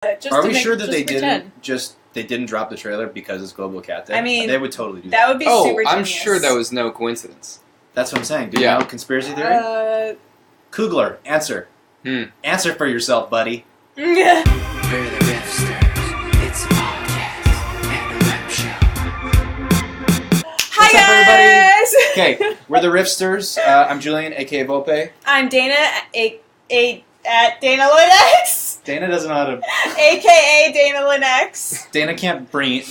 Are we sure that they didn't drop the trailer because it's Global Cat Day? I mean, they would totally do that. That would be super genius. I'm sure that was no coincidence. That's what I'm saying. Do you know conspiracy theory? Kugler, answer. Answer for yourself, buddy. We're the Riffsters. It's a podcast and a rap show. Hi, guys! Okay, we're the Riffsters. I'm Julian, a.k.a. Volpe. I'm Dana, at Dana Linux. Dana doesn't know how to... A.k.a. Dana Linux. Dana can't brain.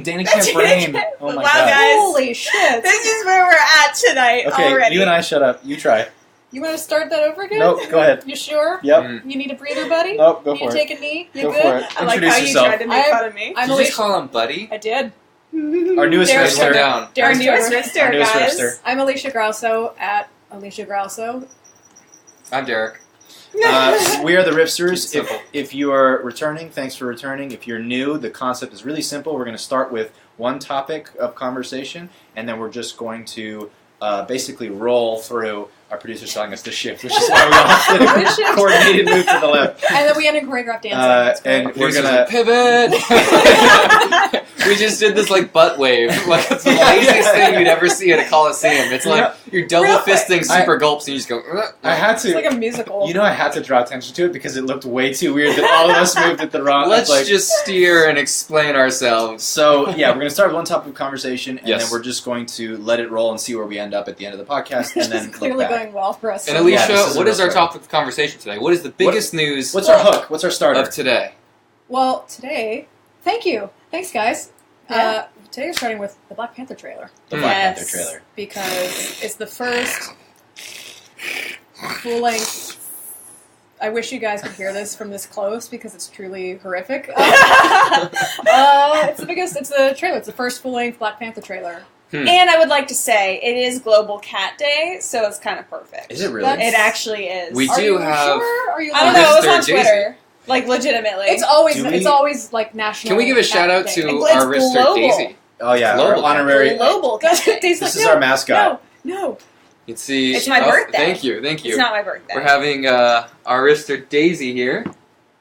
Dana can't brain. Oh my wow, god. guys. Holy shit. This is where we're at tonight already. You and I shut up. You try. You want to start that over again? Nope, go ahead. You sure? Yep. You need a breather, buddy? Nope, go you for it. You take a knee? You go good? For it. I like how you tried to make fun of me. Did you just call him Buddy? I did. Our newest Riffster. Down. Our newest Riffster, guys. I'm Alicia Grauso, at Alicia Grauso. I'm Derek. We are the Riffsters. If you are returning, thanks for returning. If you're new, the concept is really simple. We're going to start with one topic of conversation, and then we're just going to basically roll through our producer's telling us to shift, which is why we all did a coordinated move to the left. And then we end in choreographed dancing. And we're going to pivot. We just did this like butt wave. Like it's the laziest thing you'd ever see at a coliseum. It's like you're double fisting super gulps and you just go. I had to. It's like a musical. You know, I had to draw attention to it because it looked way too weird that all of us moved at the wrong. Let's just steer and explain ourselves. So yeah, we're going to start with one topic of conversation, and then we're just going to let it roll and see where we end up at the end of the podcast, and then clearly going well for us. And Alicia, what is our topic of conversation today? What is the biggest news? What's our hook? What's our starter of today? Well, today, thank you. Thanks, guys. Yeah. Today we're starting with the Black Panther trailer. The Black Panther trailer. Because it's the first full-length... I wish you guys could hear this from this close because it's truly horrific. It's the biggest... It's the trailer. It's the first full-length Black Panther trailer. And I would like to say, it is Global Cat Day, so it's kind of perfect. Is it really? It actually is. We do have... Sure? Are you I don't know, it was on Twitter. Like, legitimately. It's always like national. Can we give a shout out to It's our Riffster global. Daisy? Oh yeah, Global our honorary. Global Cat Day. This is our mascot. No. You can see. It's my birthday. Thank you. It's not my birthday. We're having our Riffster Daisy here.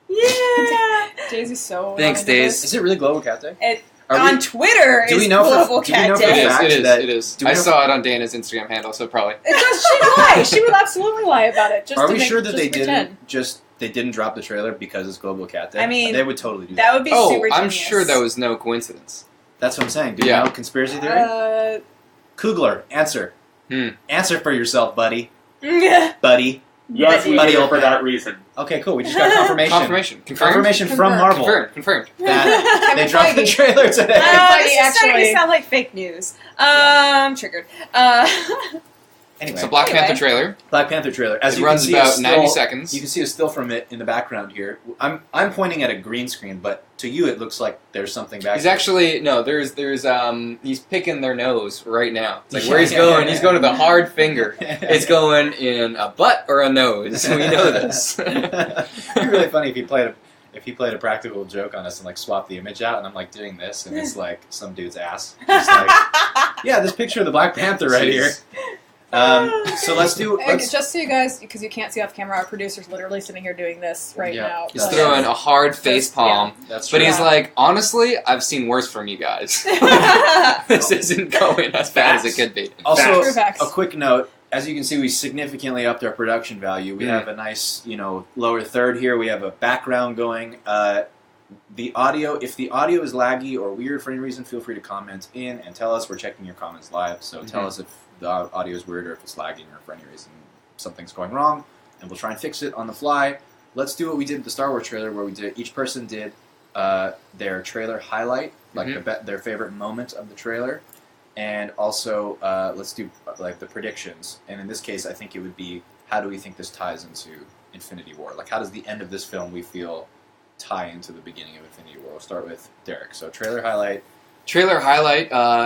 Yeah. Daisy's so. Thanks, Daisy. Is it really Global Cat Day? On Twitter, do we know Global Cat Day. It is. I saw it on Dana's Instagram handle, so probably. It does. She'd lie. She would absolutely lie about it. Are we sure that they didn't drop the trailer because it's Global Cat Day? I mean, they would totally do that. That would be super genius. I'm sure that was no coincidence. That's what I'm saying. Do you know conspiracy theory? Kugler, answer. Answer for yourself, buddy. Buddy. Yes, we did it for that reason. Okay, cool. We just got confirmation. Confirmed? Confirmation from Marvel. Confirmed. That they dropped the trailer today. This is starting to sound like fake news. Triggered. Anyway. So Black Panther trailer. Black Panther trailer. As it you runs can see about 90 seconds. You can see a still from it in the background here. I'm pointing at a green screen, but to you it looks like there's something back. He's actually he's picking their nose right now. It's like where he's going. He's going to the hard finger. It's going in a butt or a nose. We know this. It'd be really funny if he played a practical joke on us and like swapped the image out, and I'm like doing this, and it's like some dude's ass. Just like, yeah, this picture of the Black Panther right here. So let's just so you guys, because you can't see off camera, our producer's literally sitting here doing this right now. He's throwing a hard face palm. Yeah, that's true. But he's like, honestly, I've seen worse from you guys. This isn't going as bad as it could be. Also, a quick note. As you can see, we significantly upped our production value. We have a nice, lower third here. We have a background going. The audio, if the audio is laggy or weird for any reason, feel free to comment in and tell us. We're checking your comments live, so tell us if the audio is weird or if it's lagging or for any reason something's going wrong, and we'll try and fix it on the fly. Let's do what we did with the Star Wars trailer, where each person did their trailer highlight, like their favorite moment of the trailer, and also let's do like the predictions. And in this case, I think it would be, how do we think this ties into Infinity War? Like, how does the end of this film, we feel, tie into the beginning of Infinity War? We'll start with Derek. So trailer highlight.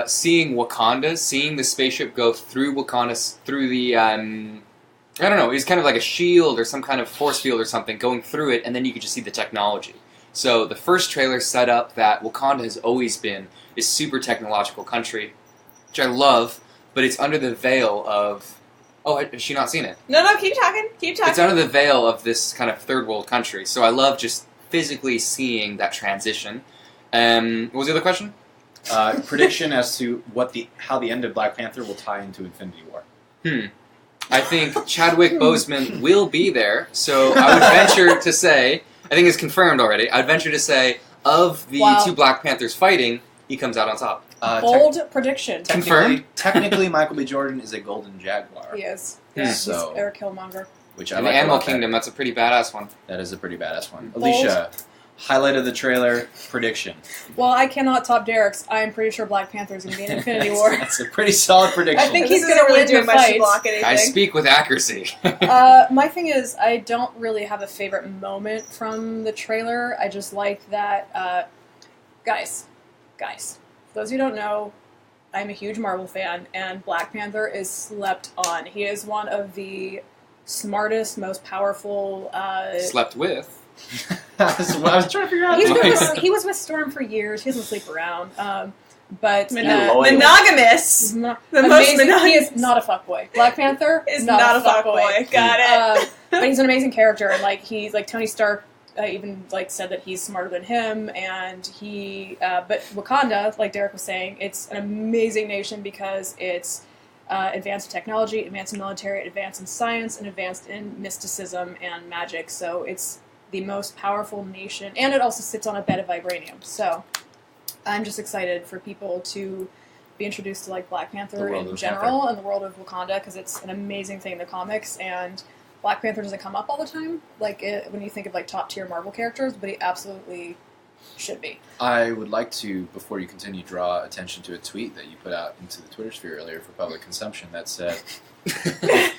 Seeing Wakanda, seeing the spaceship go through Wakanda, through the, I don't know, it's kind of like a shield or some kind of force field or something, going through it, and then you could just see the technology. So the first trailer set up that Wakanda has always been this super technological country, which I love, but it's under the veil of... Oh, has she not seen it? No, keep talking. It's under the veil of this kind of third world country, so I love just physically seeing that transition. What was the other question? Prediction as to how the end of Black Panther will tie into Infinity War. I think Chadwick Boseman will be there, so I would venture to say, I think it's confirmed already, I'd venture to say, of the two Black Panthers fighting, he comes out on top. Bold prediction. Confirmed? Technically, Michael B. Jordan is a golden jaguar. He is. Yeah, So- he's Eric Killmonger. Which I In like the Animal a lot Kingdom, that's a pretty badass one. That is a pretty badass one. Bold. Alicia, highlight of the trailer, prediction. Well, I cannot top Derek's. I'm pretty sure Black Panther is going to be in Infinity War. That's a pretty solid prediction. I think This he's going to isn't win doing the much to fight. block anything. I speak with accuracy. My thing is, I don't really have a favorite moment from the trailer. I just like that, guys, for those who don't know, I'm a huge Marvel fan, and Black Panther is slept on. He is one of the smartest, most powerful. Slept with. That's what I was trying to figure out. He was with Storm for years. He doesn't sleep around. But loyal. Monogamous. the most He monogamous. is not a fuckboy. Black Panther Is not a fuckboy. Got it. But he's an amazing character, and he's like Tony Stark. Even said that he's smarter than him, and he. But Wakanda, like Derek was saying, it's an amazing nation because it's advanced in technology, advanced in military, advanced in science, and advanced in mysticism and magic. So it's the most powerful nation, and it also sits on a bed of vibranium. So I'm just excited for people to be introduced to Black Panther in general and the world of Wakanda because it's an amazing thing in the comics, and Black Panther doesn't come up all the time, when you think of top tier Marvel characters, but he absolutely should be. I would like to, before you continue, draw attention to a tweet that you put out into the Twitter sphere earlier for public consumption that said,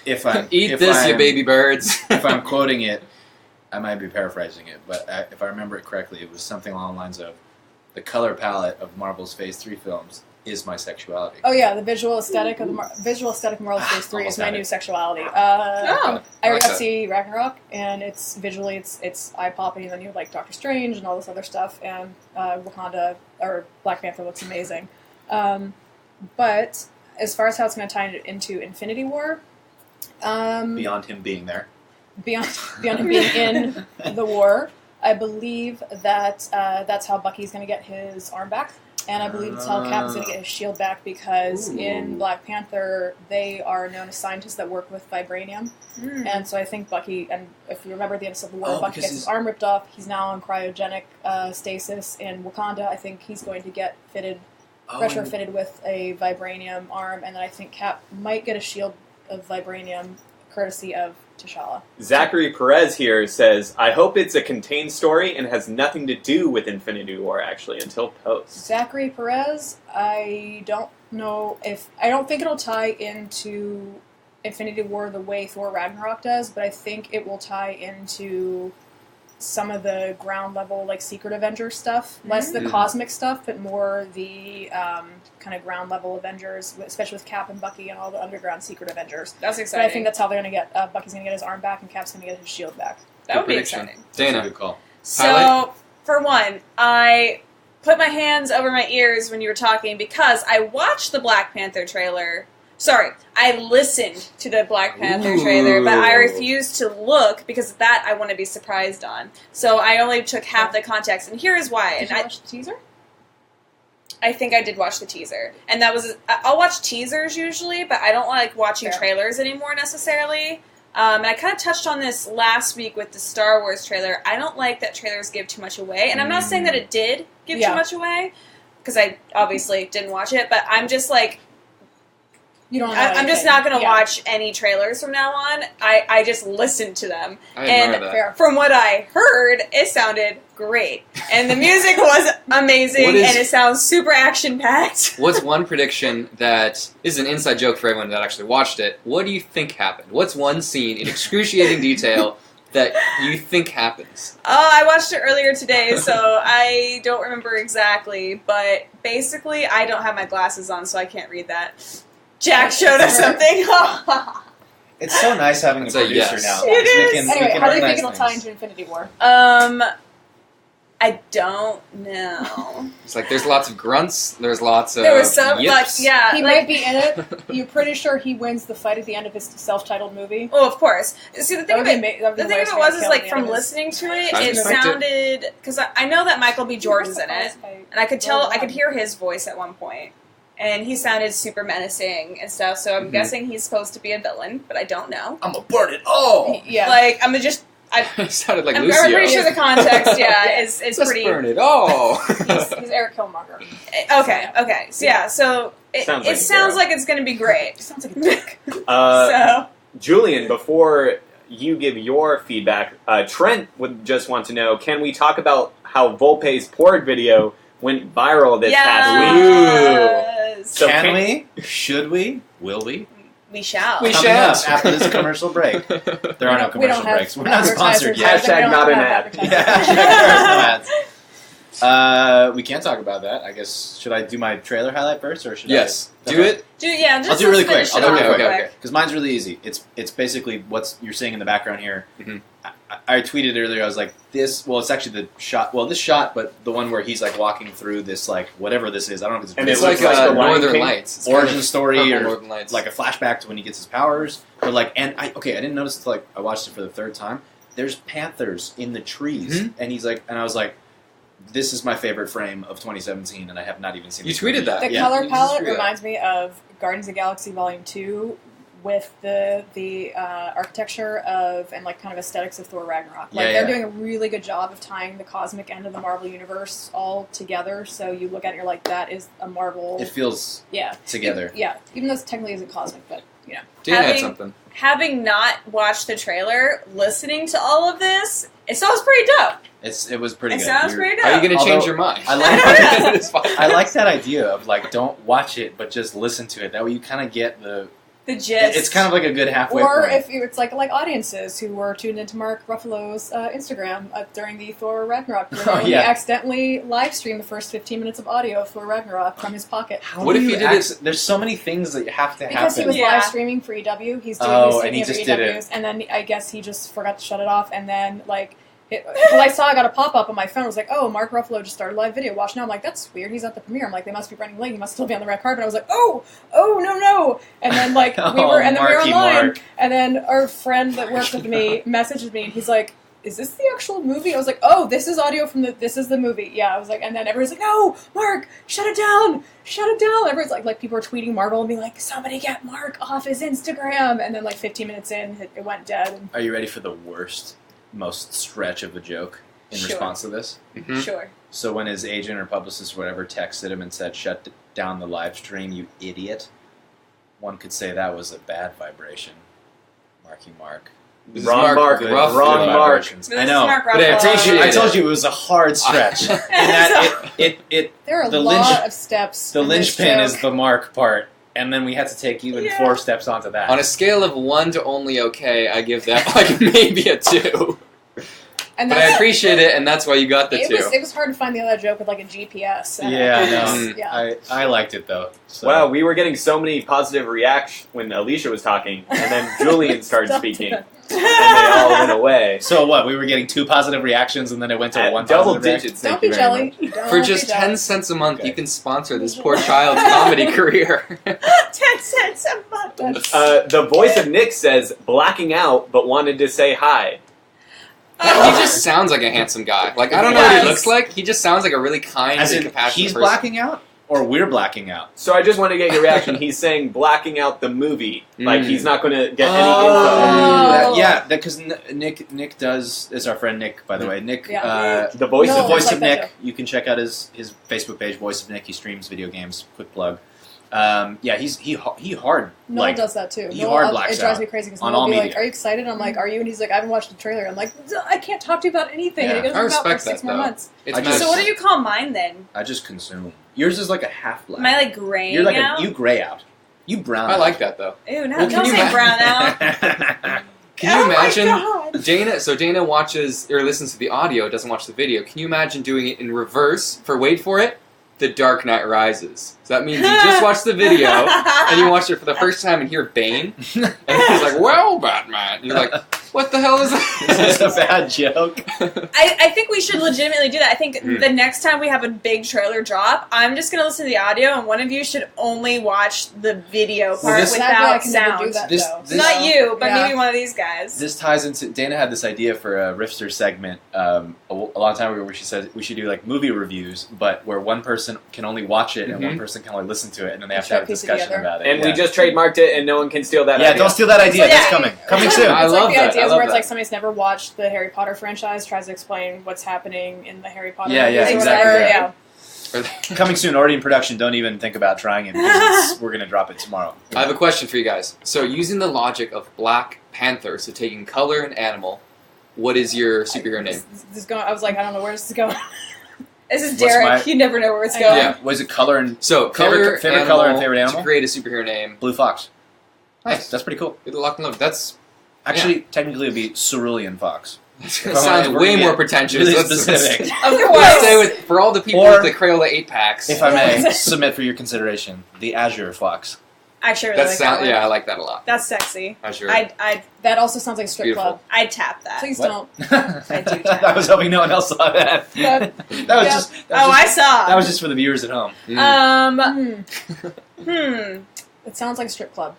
"If I'm Eat this, you baby birds." If I'm quoting it, I might be paraphrasing it, but if I remember it correctly, it was something along the lines of, "The color palette of Marvel's Phase 3 films is my sexuality." Oh yeah, the visual aesthetic of Marvel's Phase 3 is my new sexuality. I already got to see Ragnarok, and it's visually it's eye popping, and then you have Doctor Strange and all this other stuff, and Wakanda or Black Panther looks amazing. But as far as how it's going to tie into Infinity War, Beyond him being there. beyond him being in the war, I believe that that's how Bucky's going to get his arm back. And I believe it's how Cap is going to get his shield back because in Black Panther, they are known as scientists that work with vibranium. And so I think Bucky, and if you remember the end of Civil War, Bucky gets his arm ripped off. He's now on cryogenic stasis in Wakanda. I think he's going to get retrofitted with a vibranium arm. And then I think Cap might get a shield of vibranium courtesy of T'Challa. Zachary Perez here says, I hope it's a contained story and has nothing to do with Infinity War, actually, until post. Zachary Perez, I don't think it'll tie into Infinity War the way Thor Ragnarok does, but I think it will tie into some of the ground level, Secret Avengers stuff. Less the cosmic stuff, but more the kind of ground level Avengers, especially with Cap and Bucky and all the underground Secret Avengers. That's But exciting. I think that's how they're going to get, Bucky's going to get his arm back and Cap's going to get his shield back. That would be prediction. exciting. That's a Dana. good call. So, Highlight? for one, I put my hands over my ears when you were talking because I watched the Black Panther trailer. Sorry, I listened to the Black Panther trailer, but I refused to look because that I want to be surprised on. So I only took half the context, and here is why. Did And you watch the teaser? I think I did watch the teaser, and that was I'll watch teasers usually, but I don't like watching Fair. trailers anymore necessarily. And I kind of touched on this last week with the Star Wars trailer. I don't like that trailers give too much away, and I'm not saying that it did give too much away because I obviously didn't watch it, but I'm just You don't know I'm just anything. not going to Yeah. watch any trailers from now on. I just listen to them. I admire And that. Fair. from what I heard, it sounded great. And the music was amazing, What is- and it sounds super action-packed. What's one prediction that is an inside joke for everyone that actually watched it? What do you think happened? What's one scene in excruciating detail that you think happens? I watched it earlier today, so I don't remember exactly. But basically, I don't have my glasses on, so I can't read that. Jack showed us something. It's so nice having a It's a producer yes. now. It because is. We Anyway, can how do you organize think it'll tie things. into Infinity War? I don't know. It's like there's lots of grunts. There's lots of There was some, like, yips. yeah. He like, might be in it. You're pretty sure he wins the fight at the end of his self-titled movie. Oh, of course. See, the thing of That would it, be ama- that would be the thing of the it worst was, way is to like kill from the animus. listening to it, I it respect sounded because I know that Michael B. Jordan's in it, and I could hear his voice at one point, and he sounded super menacing and stuff. So I'm guessing he's supposed to be a villain, but I don't know. I'm gonna burn it all. Yeah. Like I'm just. It sounded like I'm Lucio. pretty sure the context, is Just pretty. burn it all. He's Eric Killmonger. Okay. So yeah, so it Sounds like a sounds hero. like it's going to be great. Sounds like a dick. So Julian, before you give your feedback, Trent would just want to know, can we talk about how Volpe's Porg video went viral this past week? yes, So Can we? Should we? Will we? we shall. We Coming shall. up after this commercial break. There are no We don't commercial have breaks. We're not sponsored advertisers. yet. Hashtag We don't not an have ad. advertisers. Yeah, there's no ads. We can't talk about that. I guess, should I do my trailer highlight first, or should Yes. I? Do it. Just I'll do it really quick. finish I'll it do it off really Okay, quick. okay. Because mine's really easy. It's basically what you're seeing in the background here. Mhm. I tweeted earlier. I was like, this. Well, it's actually the shot. Well, this shot, but the one where he's like walking through this like whatever this is. I don't know if it's a And It's it like looks like the Lion Northern King. Lights. It's origin kind of story purple or Northern Lights. like a flashback to when he gets his powers. Or like, and I didn't notice until like I watched it for the third time. There's panthers in the trees, and he's like, and I was like, this is my favorite frame of 2017, and I have not even seen. You this movie tweeted that. yet. The Yeah. color you just palette drew that. reminds me of Guardians of the Galaxy Volume 2 with the architecture of and like kind of aesthetics of Thor Ragnarok. Like Yeah, they're yeah. doing a really good job of tying the cosmic end of the Marvel universe all together. So you look at it, and you're like, that is a Marvel. It feels Yeah, together. yeah. Even though it technically isn't cosmic, but you know. Dana had Having- something. Having not watched the trailer, listening to all of this, it sounds pretty dope. It was pretty It good. sounds You're- pretty dope. Are you going to change Although, your mind? I like It's fine. I like that idea of like don't watch it, but just listen to it. That way you kind of get the. the gist. It's kind of like a good halfway Or point. if it's like audiences who were tuned into Mark Ruffalo's Instagram during the Thor Ragnarok premiere, Oh, when he yeah. accidentally live streamed the first 15 minutes of audio of Thor Ragnarok from his pocket. How What do if you you did it- There's so many things that have to Because he happen. was Yeah. live streaming for EW, he's doing Oh, these and he streaming just for did it. EWs, and then I guess he just forgot to shut it off, and then because I saw I got a pop up on my phone. It was like, "Oh, Mark Ruffalo just started a live video. Watch now." I'm like, "That's weird. He's at the premiere." I'm like, "They must be running late. He must still be on the red carpet." I was like, "Oh, no!" And then we Oh, were Marky online, Mark. and then our friend that worked with me messages me, and he's like, "Is this the actual movie?" I was like, "Oh, this is audio from this is the movie." Yeah, I was like, and then everyone's like, "No, Mark, shut it down, shut it down." Everyone's like people are tweeting Marvel and being like, "Somebody get Mark off his Instagram," and then 15 minutes in, it went dead. And Are you ready for the worst, most stretch of a joke in Sure. response to this? Mhm. Sure. So when his agent or publicist or whatever texted him and said, "Shut down the live stream, you idiot," one could say that was a bad vibration. Marky Mark. This is Wrong Mark, Good, Ruff- wrong good Mark. vibrations. This I is know. Mark but I Ruffalo. appreciate I it. told you it was a hard stretch. And that it there are a The lot lynch- of steps. the in this linchpin is joke. the Mark part, and then we had to take even Yeah. 4 steps onto that. On a scale of 1 to only okay, I give that like maybe a 2. and But I that's- appreciate it, and that's why you got the 2. it was hard to find the other joke with a GPS. and Yeah, I it was- know. yeah. I liked it though. So. Wow, we were getting so many positive reactions when Alicia was talking, and then Julian started Stop speaking, it. and they all went away. So what? We were getting 2 positive reactions, and then it went to At 1 double positive reaction? digits. Thank Don't be you very jelly. much. Don't For be just jelly. 10 cents a month, Okay. you can sponsor this poor child's comedy career. 10 cents a month. That's- The voice of Nick says blacking out, but wanted to say hi. He just sounds like a handsome guy. Like, I don't know what Yes. he looks like. He just sounds like a really kind As and in, compassionate he's person. blacking out, or we're blacking out. So I just want to get your reaction. He's saying blacking out the movie, like Mm. he's not going to get any Oh. Yeah, because Nick does is our friend Nick, by the way. Nick, Yeah. info. The voice No, the of voice like of that Nick. joke. You can check out his Facebook page, Voice of Nick. He streams video games. Quick plug. Yeah, he hard. Noel like, does that too. he Noel, hard it blacks drives out me crazy because on Noel all will be like, media. "Are you excited?" I'm like, "Are you?" And he's like, "I haven't watched the trailer." I'm like, "I can't talk to you about anything." Yeah. And it I goes about for respect 6 that, more though. months. It's I nice. So what do you call mine then? I just consume. Yours is like a half black. Am I like graying You're like out? you gray out. You brown. I like that, though. Ew, no, Well, don't say brown out. that. Can you Oh my imagine God. Dana? So Dana watches or listens to the audio, doesn't watch the video. Can you imagine doing it in reverse for wait for it? The Dark Knight Rises. So that means you just watched the video and you watched it for the first time and hear Bane, and he's like, "Well, Batman," and you're like, What the hell is This is a that? bad joke. I think we should legitimately do that. I think the next time we have a big trailer drop, I'm just going to listen to the audio, and one of you should only watch the video part this- Sadly, I without can never sound. do that, This- though. this- Not you, but Yeah. maybe one of these guys. This ties into Dana had this idea for a Riffsters segment a long time ago where she said we should do like movie reviews, but where one person can only watch it and one person can only listen to it, and then they have to Try have a to piece it discussion together. about it. And yeah. we just trademarked it, and no one can steal that yeah, idea. don't steal that idea. Yeah. That's coming soon. I It's love like that. the I ideas love where it's that. like somebody's never watched the Harry Potter franchise, tries to explain what's happening in the Harry Potter Yeah, yeah, movies or exactly, whatever. yeah. Yeah. Coming soon, already in production. Don't even think about trying it because we're gonna drop it tomorrow. I have a question for you guys. So, using the logic of Black Panther, so taking color and animal, what is your superhero name? This is going, I was like, I don't know where this is going. This is What's Derek. my- You never know where it's I going. know. Yeah. Was it color and So, color, favorite color and favorite animal? to create a superhero name. blue fox? Nice. That's pretty cool. Good luck and love. That's Actually, technically, it'd be cerulean fox. that If sounds I wanna way get more pretentious. really Let's specific. Of let's course. stay with for all the people Or- with the Crayola 8-packs. If I may submit for your consideration, the azure fox. Actually, I really That like sound, that one. yeah, I like that a lot. That's sexy. Sure. I'd That also sounds like a strip Beautiful. club. tap that. Please What? don't. I do tap. I was hoping no one else saw that. That- That was Yeah. just. Oh, I saw. That was just for the viewers at home. Mm. It sounds like a strip club.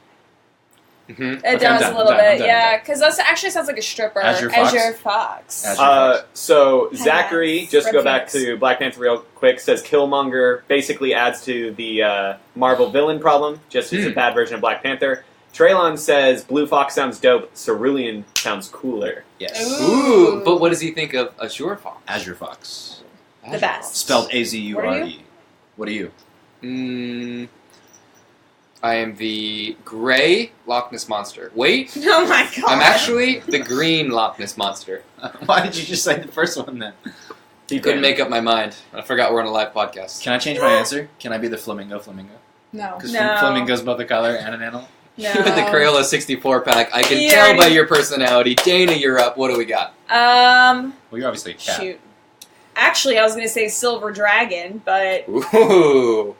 Mhm. It Okay, does I'm a little done, I'm bit, done, yeah. Because that actually sounds like a stripper. Azure Fox? Azure Fox. Azure. So Zachary, just to Red go back Phoenix. to Black Panther real quick, says Killmonger basically adds to the Marvel villain problem, just as a bad version of Black Panther. Traylon says Blue Fox sounds dope, Cerulean sounds cooler. Yes. Ooh, but what does he think of Azure Fox? Azure fox. The best. Spelled Azure. What are you? What are you? I am the gray Loch Ness Monster. Wait, Oh my god. I'm actually the green Loch Ness Monster. Why did you just say the first one then? You Couldn't make up my mind. I forgot we're on a live podcast. Can I change my answer? Can I be the flamingo? No. Because No. flamingo's both a color and an animal. No. With the Crayola 64 pack, I can You tell by already- your personality. Dana, you're up. What do we got? Well, you're obviously a cat. Shoot. Actually, I was going to say Silver Dragon, but Ooh.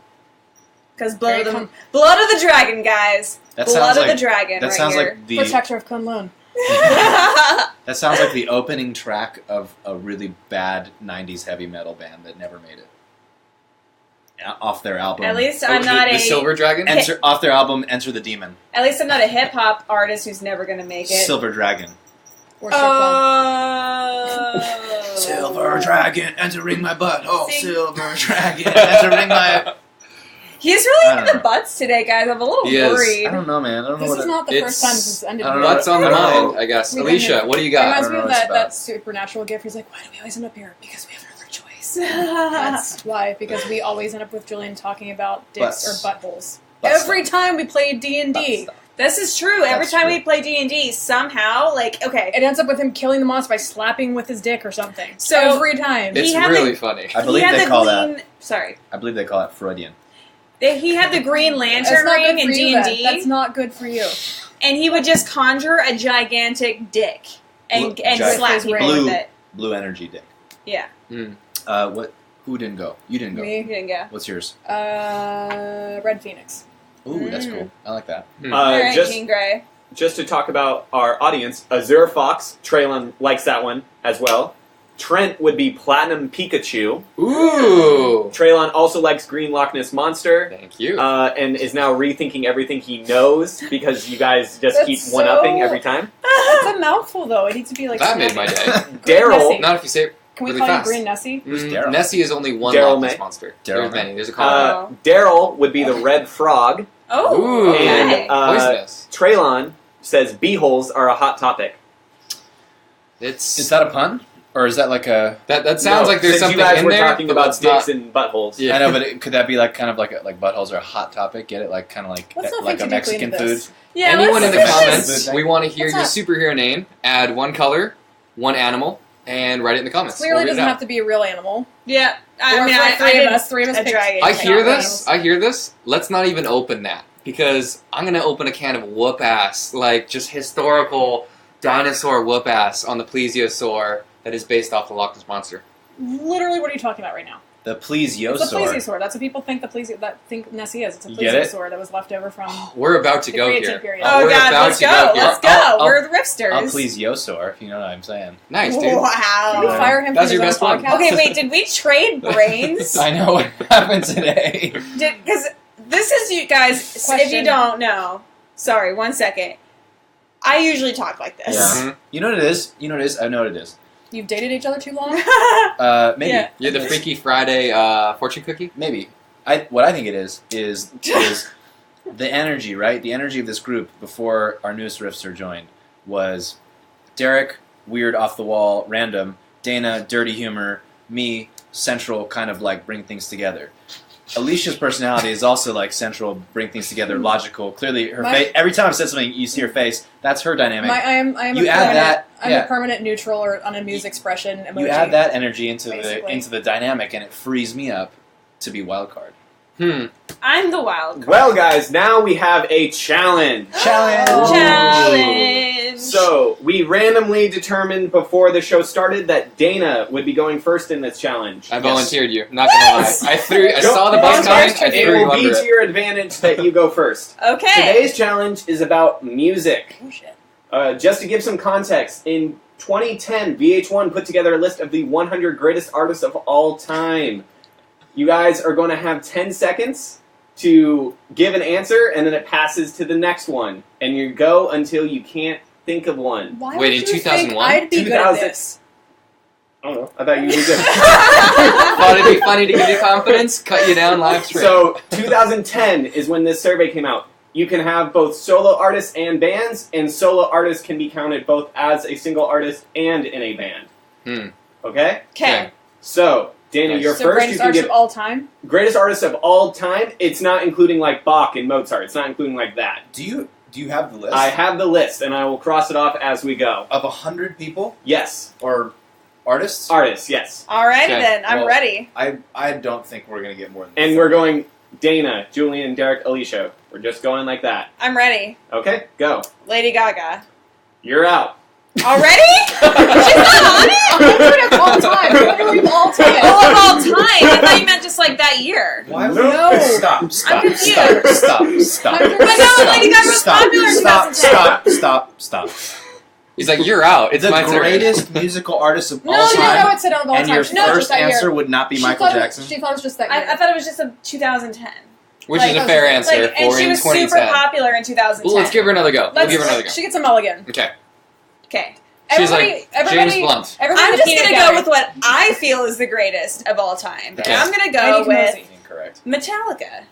because Very blood of the dragon, guys. That Blood sounds of like the dragon. that right sounds here. like the Protector of Kunlun. that sounds like the opening track of a really bad '90s heavy metal band that never made it. Off their album. At least Oh, I'm not the a. Silver Dragon? Off their album, Enter the Demon. At least I'm not a hip hop artist who's never going to make it. Silver Dragon. Or strip club. Oh. Silver Dragon entering my butt. Oh, See? Silver Dragon entering my. He's really I into don't the know. butts today, guys. I'm a little He is. worried. I don't know, man. I don't know This what is it- not the It's- first time this has ended. I don't with know What's on the I don't know. mind, I guess. We Alicia, didn't- what do you It got? reminds I me don't of know what it's that about. supernatural gift. He's like, why do we always end up here? Because we have another choice. That's That's why. Because we always end up with Julian talking about dicks Butts. or buttholes. Butt Every time we play D&D, This is true. Every That's time true. we play D&D, somehow, like, okay. it ends up with him killing the monster by slapping with his dick or something. So- Every time. It's He had really the- funny. I believe he had they the call green, that. Sorry. I believe they call it Freudian. He had the Green That's Lantern not ring good in for you, D&D, That's not good for you. and he would just conjure a gigantic dick and Blue- slap giant- people blue. with it. Blue energy dick. Yeah. What? Who didn't go? You didn't go. You Me? didn't go. What's yours? Red Phoenix. Ooh, that's cool. I like that. Alright, just Jean Grey. just to talk about our audience, Azure Fox, Traylon likes that one as well. Trent would be Platinum Pikachu. Ooh. Traylon also likes Green Loch Ness Monster. Thank you. And is now rethinking everything he knows because you guys just That's keep so- one-upping every time. It's a mouthful, though. It needs to be like... that made my day. Daryl, Nessie. Not if you say it Can we really call fast. you Green Nessie? Who's Daryl? Nessie is only one Daryl Loch Ness May. monster. Daryl There's May. many. There's a couple. Daryl would be the Red Frog. Oh, Ooh. okay. And Poisonous. Traylon says beeholes are a hot topic. Is that a pun? Or is that like a... That sounds like there's since something you guys in were there, talking but about let's dicks not- and buttholes. Yeah. I know, but could that be like kind of like buttholes are a hot topic? Get it? Like kind of like Let's not like think a too deeply Mexican into food. this. Yeah, Anyone in the let's comments, just- we want to hear Let's your superhero name. Add one color, one animal, and write it in the comments. Clearly We'll read it doesn't out. have to be a real animal. Yeah, Or I mean, for I three did of us. Three of us a picked dragon. I hear Not this. I hear this. Let's not even open that because I'm gonna open a can of whoop ass, like just historical dinosaur whoop ass on the plesiosaur that is based off the Loch Ness monster. Literally, what are you talking about right now? The It's a plesiosaur. plesiosaur. That's what people think think Nessie is. It's a You get it? plesiosaur that was left over from. We're about to The go creatine here. period. Oh We're God, about let's to go. here. Let's go. I'll- We're the Riffsters. I'll plesiosaur, if you know what I'm saying. Nice, dude. Can we Wow. fire him That's from your his best own one. podcast? Okay, wait. Did we trade brains? I know what happened today. Because this is you guys. If you Question. don't know, sorry. 1 second. I usually talk like this. Mhm. You know what it is? You know what it is? I know what it is. You've dated each other too long? Maybe. Yeah. You're the Freaky Friday fortune cookie? Maybe. What I think it is the energy, right? The energy of this group before our newest Riffster joined was Derek, weird, off the wall, random, Dana, dirty humor, me, central, kind of like bring things together. Alicia's personality is also like central, bring things together, logical. Clearly, her face. Every time I've said something, you see her face. That's her dynamic. I am You a add permanent, that, I'm yeah. a permanent neutral or unamused expression emoji. You add that energy into Basically. the dynamic, and it frees me up to be wild card. I'm the wild card. Well, guys, now we have a challenge. Challenge. Challenge. So, we randomly determined before the show started that Dana would be going first in this challenge. I volunteered you. Not gonna lie. I saw the bus Don't- coming. I It threw you will be under to it. your advantage that you go first. Okay. Today's challenge is about music. Oh, shit. Just to give some context, in 2010, VH1 put together a list of the 100 greatest artists of all time. You guys are going to have 10 seconds to give an answer, and then it passes to the next one. And you go until you can't think of one. Why Wait, would in you 2001? think I'd be good at 2000. this? I don't know. I thought you would be good. Thought it'd be funny to give you confidence, cut you down live stream. So, 2010 is when this survey came out. You can have both solo artists and bands, and solo artists can be counted both as a single artist and in a band. Okay? Okay. So, Dana, Nice. you're So first. greatest You can artist give of all time? greatest artists of all time. It's not including like Bach and Mozart. It's not including like that. Do you have the list I have the list, and I will cross it off as we go. of 100 people Yes, or artists? artists. Yes, Alrighty Okay, then. I'm well- ready. I don't think we're gonna get more than. and we're going Dana, Julian, Derek, Alicia. We're just going like that. I'm ready. Okay, go. Lady Gaga. You're out. Already? She's not on it? Of all time. Literally of all time. Oh, of all time. I thought you meant just like that year. Why would No. Stop! confused. Stop! I know, Lady Gaga was popular in 2010. Stop! He's like, you're out. It's The my turn. greatest musical artist of all She didn't know time, it said of all and time. your She knows just first that answer year. would not be She Michael thought it- Jackson. She thought it was just that year. I thought it was just a 2010. Which Like, is a fair answer Like, for and she in was 2010. super popular in 2010. Well, let's give her another go. We'll Let's- give her another go. She gets a mulligan. Okay. Okay. She's like James Blunt. Everybody I'm just peanut gonna gallery. go with what I feel is the greatest of all time. Okay. And I'm gonna go Heidi with Kamosi. Incorrect. Metallica.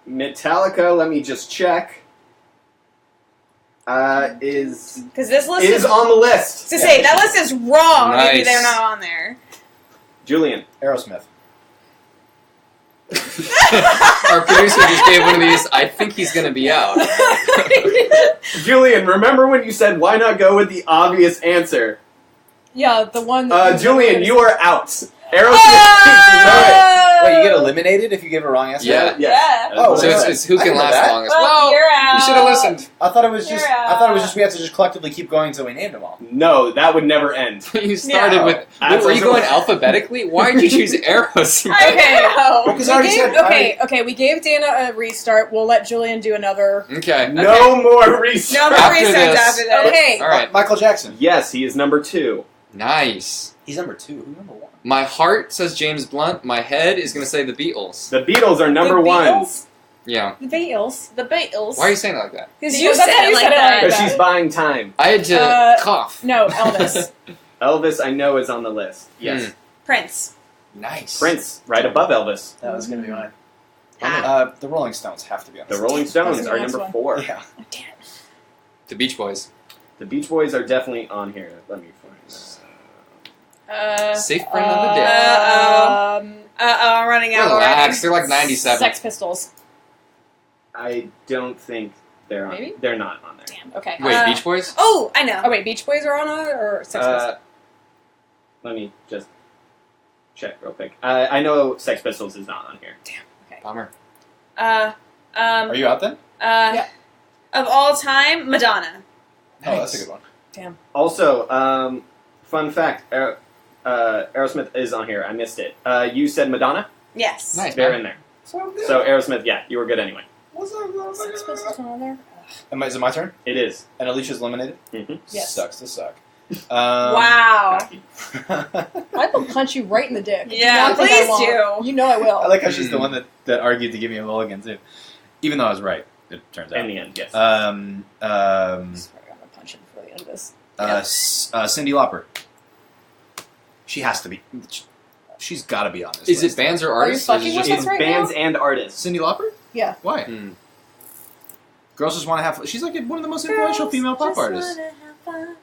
Metallica. Let me just check. Is Because this list is on the list. to say that list is wrong. Maybe Nice. they're not on there. Julian. Aerosmith. Our producer just gave one of these. I think he's going to be out. Julian, remember when you said why not go with the obvious answer? Yeah, the one. That Julian, you are out. Aerosmith. Oh! Wait, you get eliminated if you give a wrong answer? Yeah. Yeah. Oh, So it's who I can know last that. longest. Well, you're out. You should have listened. I thought it was just. You're I thought it was just we had to just collectively keep going until we named them all. No, that would never end. You started Yeah. with. That's Were you also- going alphabetically? Why did you choose Aerosmith? Okay. No. Because I already said. Okay, we gave Dana a restart. We'll let Julian do another. Okay. No more research. No more After research this. after this. Okay. All right. Michael Jackson. Yes, he is number 2. Nice. He's number 2. Who's number 1? My heart says James Blunt. My head is going to say the Beatles. The Beatles are number The 1 Beatles? Yeah. The Beatles. The Beatles. Why are you saying it like that? Because You that's said how it you like said that. it. because she's buying time. I had to cough. No, Elvis. Elvis, I know, is on the list. Yes. Prince. Nice. Prince, right above Elvis. That was gonna be mine. Ah. The Rolling Stones have to be on The this Rolling Stones That's the are next number one. 4. Yeah. The Beach Boys. The Beach Boys are definitely on here. Let me find Safe friend of the day. I'm running out Relax. They're like 97. Sex Pistols. I don't think they're on. Maybe? They're not on there. Damn. Okay. Wait, Beach Boys? Oh, I know. Oh wait, Beach Boys are on it or Sex Pistols? Let me just check real quick. I know Sex Pistols is not on here. Bummer. Are you out then? Yeah. Of all time, Madonna. Oh, that's a good one. Also, fun fact: Aerosmith is on here. I missed it. You said Madonna? Yes. Nice, They're man. in there. So good. So Aerosmith, yeah, you were good anyway. What's up, Sex Pistols on there? Is it my turn? It is. And Alicia's eliminated? Mm-hmm. Yes. Sucks to suck. Wow. I will punch you right in the dick. Yeah, Do not think I please won't. do. You know I will. I like how she's the one that argued to give me a mulligan, too. Even though I was right, it turns out. In the end, yes. I swear I'm gonna punch him before the end of this. Cyndi Lauper. She has to be. She's got to be on this Is list. it bands or Are you artists? Or is fucking it just with It's us right bands now? and artists. Cyndi Lauper? Yeah. Why? Hmm. Girls just want to have. She's like one of the most influential female pop artists.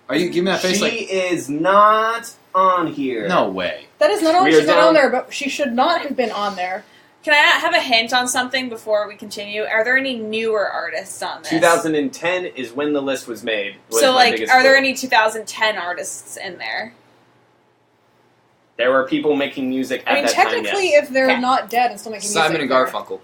Are you giving that face She like? is not on here. No way. That is not only We are she's not down- on there, but she should not have been on there. Can I have a hint on something before we continue? Are there any newer artists on this? 2010 is when the list was made. was So, my like, biggest are there clue. any 2010 artists in there? There were people making music at I mean, that time, technically, yes. if they're Okay. not dead and still making Simon and music, Garfunkel.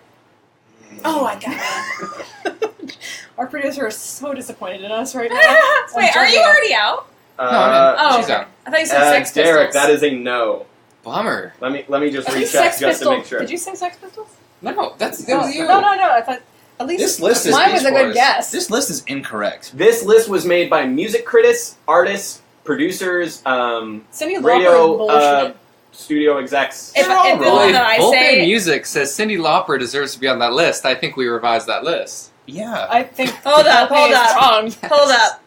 Oh, I got it. our producer is so disappointed in us right now. Wait, are you already out? No, I'm in. Oh, She's okay. out. I thought you said Sex Pistols. Derek, that is a no. Bummer. Let me just I think recheck Sex just to Pistols. make sure. Did you say Sex Pistols? No, that was you. No. I thought at least This list is mine was a Beach good Boys. guess. This list is incorrect. This list was made by music critics, artists, producers, Cyndi Lauper radio is bullshit. studio execs. If, They're all if the wrong. one If that I Volpe say... Music says Cyndi Lauper deserves to be on that list, I think we revise that list. Yeah. I think. Hold up, Volpe hold is up. wrong. Hold up.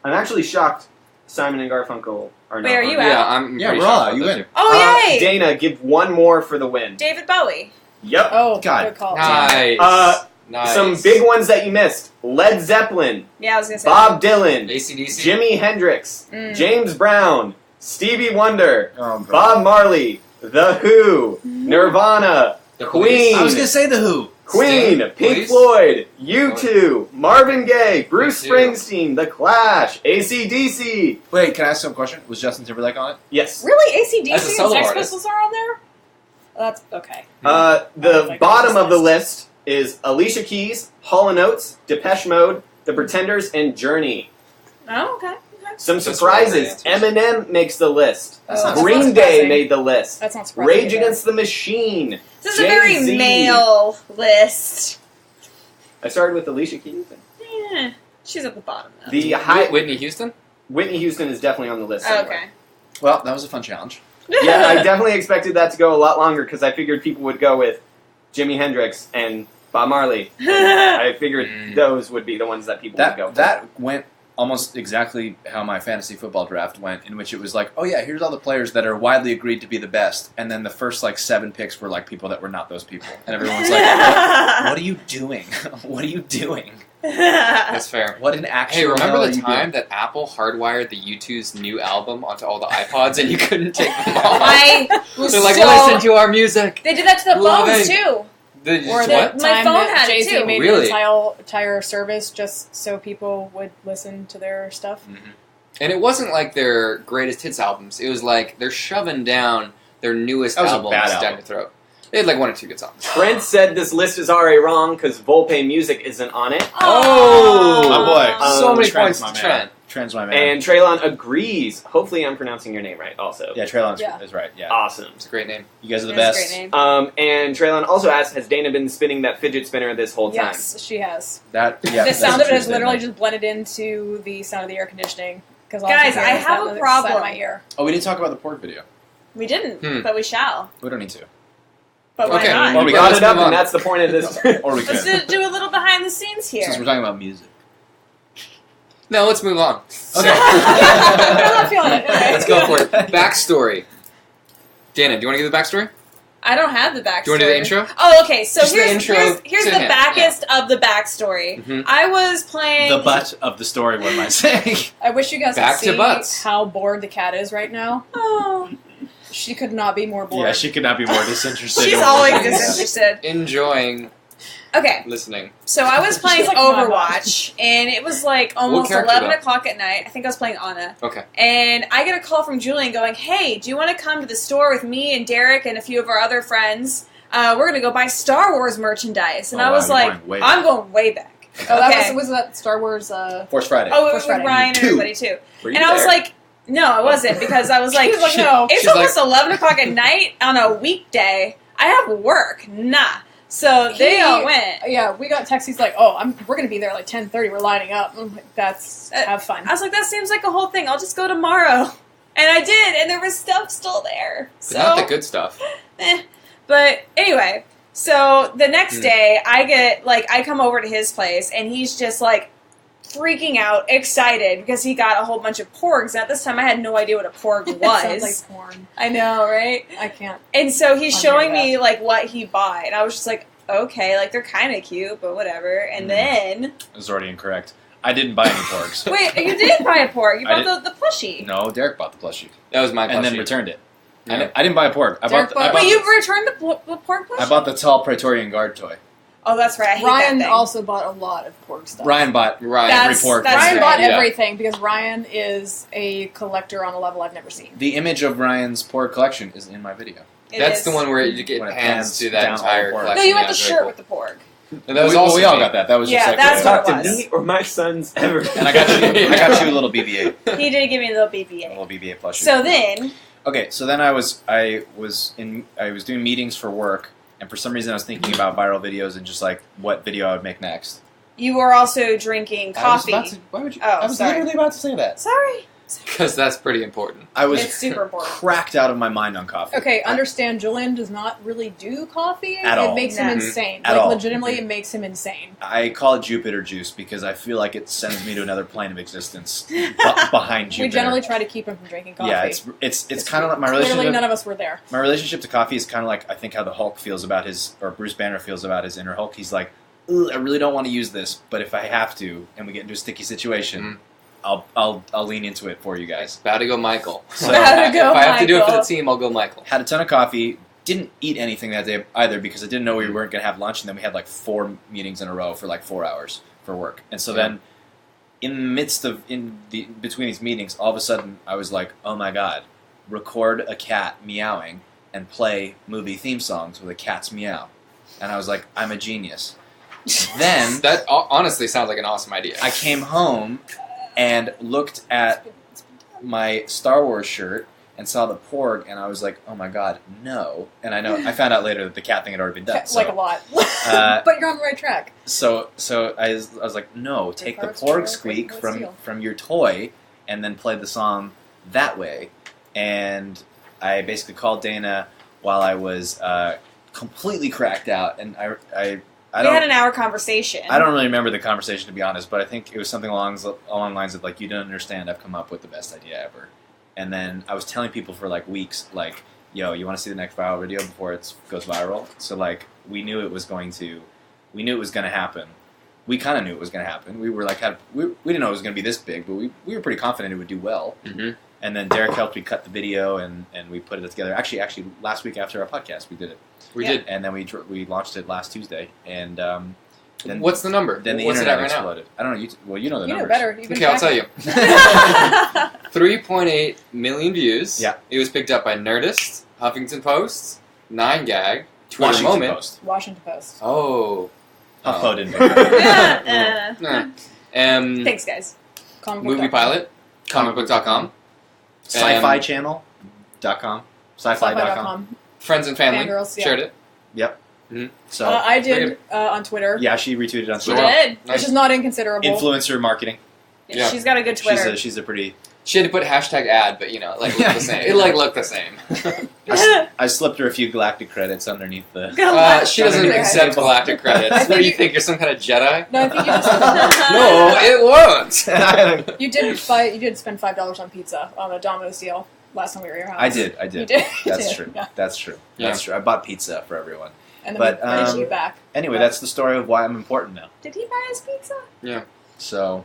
I'm actually shocked Simon and Garfunkel are not Wait, are on you here. out? Yeah, I'm Yeah, pretty we're all shocked out. You about win. that Oh, yay! Dana, give one more for the win. David Bowie. Yep. Oh, God. good call. too. Nice. Nice. Some big ones that you missed. Led Zeppelin, Yeah, I was going to say. Bob Dylan, AC/DC. Jimi Hendrix, Mm. James Brown, Stevie Wonder, Oh, God. Bob Marley, The Who, Nirvana, The Queen, I was gonna say the Who. Queen, Sting, Pink please. Floyd, U2, Marvin Gaye, Bruce Me too. Springsteen, The Clash, AC/DC. Wait, can I ask some question? Was Justin Timberlake on it? Yes. Really, AC/DC As a and solo Sex artist. Pistols are on there? That's okay. The like bottom this of the list is Alicia Keys, Hall & Oates, Depeche Mode, The Pretenders, and Journey. Oh, okay. Some That's surprises. right, Eminem makes the list. That's Oh, not that's Green not Day surprising. made the list. That's not surprising. Rage either. Against the Machine. This is a very Jay-Z. male list. I started with Alicia Keys. Yeah, she's at the bottom, though. The high Whitney Houston? Whitney Houston is definitely on the list. Oh, somewhere. okay. Well, that was a fun challenge. Yeah, I definitely expected that to go a lot longer because I figured people would go with Jimi Hendrix and Bob Marley. I figured Mm. those would be the ones that people would go for. That went almost exactly how my fantasy football draft went, in which it was like, oh yeah, here's all the players that are widely agreed to be the best, and then the first like 7 picks were like people that were not those people, and everyone's like, what are you doing? What are you doing? That's fair. What an action! Hey, remember hell the are you time doing? that Apple hardwired the U2's new album onto all the iPods and you couldn't take them off? I was They're like, so... listen to our music. They did that to the Love phones, it. too. Or the- the what? My time phone that had it, Jay-Z too. made Really? an entire service just so people would listen to their stuff. And it wasn't like their greatest hits albums. It was like they're shoving down their newest That was a albums bad down album. your throat. They had like 1 or 2 good songs. Trent said this list is already wrong because Volpe Music isn't on it. Oh! My boy. So many Trent's points my to man. Trent. Trent's my man. And Traylon agrees. Hopefully, I'm pronouncing your name right. Also, yeah, Traylon Yeah. is right. Yeah, awesome. It's a great name. you guys are the That's best. a great name. And Traylon also asked, has Dana been spinning that fidget spinner this whole time? Yes, she has. That yeah. The sound of it has literally just. just blended into the sound of the air conditioning. Guys, I have a problem. In my ear. Oh, we didn't talk about the Porg video. We didn't, Hmm. but we shall. We don't need to. But why Okay. not? Or We we got let's it up, move on. and that's the point of this. Or we Let's could. do a little behind the scenes here. Since we're talking about music. No, let's move on. Okay. I'm not feeling it. Okay. Let's go for it. Backstory. Dana, do you want to give the backstory? I don't have the backstory. Do you want to do the intro? Oh, okay. So Just the here's intro here's to the him, backest of the backstory. Mhm. I was playing The butt of the story, what am I saying? I wish you guys Back could to see butts. how bored the cat is right now. Oh, She could not be more bored. Yeah, she could not be more disinterested. she's in what always we're doing. disinterested. Enjoying Okay, listening. so I was playing She's like, "Come on, Overwatch, and it was like almost character, 11 though? o'clock at night. I think I was playing Anna. Okay. And I get a call from Julian going, hey, do you want to come to the store with me and Derek and a few of our other friends? We're going to go buy Star Wars merchandise. And Oh, I wow, was you're like, going way I'm back. going way back. Oh, Okay. that was that Star Wars. Force Friday. Oh, it First was with Friday. Ryan and Two. everybody too. Were you And I was there? like, No, I wasn't, because I was like, She was like, no. it's She's almost 11 o'clock at night on a weekday. I have work. Nah. So they all went. Yeah, we got texts. He's like, "Oh, we're gonna be there like 10:30. We're lining up." I'm like, "That's have fun." I was like, that seems like a whole thing. I'll just go tomorrow. And I did, and there was stuff still there. But not the good stuff. But anyway, so the next day, I come over to his place, and he's just like freaking out, excited, because he got a whole bunch of porgs. And at this time, I had no idea what a porg was. Sounds like porn. I know, right? I can't. And so he's I'll showing hear me like what he bought, and I was just like, okay, like they're kind of cute, but whatever. And then It was already incorrect. I didn't buy any porgs. wait, you did buy a porg. You I bought the plushie. No, Derek bought the plushie. That was my And then plushie. returned it. Yeah. I didn't buy a porg. Derek bought- Wait, you returned the porg plushie? I bought the tall Praetorian Guard toy. Oh, that's right. I hate Ryan that thing. also bought a lot of porg stuff. Ryan bought Right. every That's- porg. that's Ryan right. bought Yeah. everything because Ryan is a collector on a level I've never seen. The image of Ryan's porg collection is in my video. It That's is. the one where you get When it hands pans to that down entire all the pork. collection. No, you Yeah, had the it's shirt very cool. with the porg. And that was we, also we all me. got that. That was Yeah, just like that's what Talk it to was. me or my sons ever. And I got you a little BB-8, He did give me a little a BB-8. little BB-8 plushie. So then, Okay, so then I was doing meetings for work, and for some reason I was thinking about viral videos and just like what video I would make next. you were also drinking coffee. Why would you? Oh, I was sorry. literally about to say that. Sorry. Because that's pretty important. I was It's super important. cracked out of my mind on coffee. Okay, understand Julian does not really do coffee. At it all. makes him No. insane. At Like all. legitimately it makes him insane. I call it Jupiter juice because I feel like it sends me to another plane of existence behind Jupiter. We generally try to keep him from drinking coffee. Yeah, it's kind of like my Clearly relationship. none of us were there. My relationship to coffee is kind of like I think how the Hulk feels about or Bruce Banner feels about his inner Hulk. He's like, "Ugh, I really don't want to use this, but if I have to, and we get into a sticky situation, I'll lean into it for you guys." About to go Michael. So- About to go if I have to do it for the Michael. team, I'll go Michael. Had a ton of coffee. Didn't eat anything that day either because I didn't know we weren't going to have lunch, and then we had like 4 meetings in a row for like 4 hours for work. And so Yeah. then, between these meetings, all of a sudden I was like, "Oh my god, record a cat meowing and play movie theme songs with a cat's meow," and I was like, "I'm a genius." Then That honestly sounds like an awesome idea. I came home and looked at my Star Wars shirt and saw the porg, and I was like, "Oh my god, no!" And I found out later that the cat thing had already been done. So, Like a lot. Uh, but you're on the right track. so I was like, "No, take the parts porg were squeak with from steel. your toy, and then play the song that way." And I basically called Dana while I was completely cracked out, and I We had an hour conversation. I don't really remember the conversation, to be honest, but I think it was something along the lines of, like, "You don't understand, I've come up with the best idea ever." And then I was telling people for, like, weeks, like, "Yo, you want to see the next viral video before it goes viral?" So, like, we knew it was going to happen. We kind of knew it was going to happen. We were, like, we didn't know it was going to be this big, but we were pretty confident it would do well. Mm-hmm. And then Derek helped me cut the video, and we put it together. Actually, last week after our podcast, we did it. We Yeah. did. And then we launched it last Tuesday, and then What's the number? then the What's internet it at right exploded. I don't know. You know the You know numbers. better. You've been Okay, I'll tell tracking. you. 3.8 million views. Yeah. It was picked up by Nerdist, Huffington Post, 9gag, Twitter Washington Moment. Post. Washington Post. Oh. HuffPo didn't pick it up. Yeah, Nah. Thanks, guys. Movie Pilot, comicbook.com, Sci-fichannel.com. Sci-fi.com. Sci-fi.com. Friends and Family Fangirls, yeah. shared it. Yep. Mhm. So I very did on Twitter, yeah, she retweeted on She Twitter. did. which Nice. is not inconsiderable. Influencer marketing. Yeah. She's got a good Twitter. She's a pretty. She had to put hashtag ad, but like looked the same. It looked the same. I slipped her a few galactic credits underneath the. She doesn't Underneath accept the galactic credits. I What do think you think? You're some kind of Jedi? No, I think you just No, it won't. you did spend $5 on pizza on a Domino's deal last time we were at your house. I did. You did. That's You true. did, yeah. That's true. Yeah. That's true. I bought pizza for everyone. And then But, we furnished um, you back. Anyway, that's the story of why I'm important now. Did he buy us pizza? So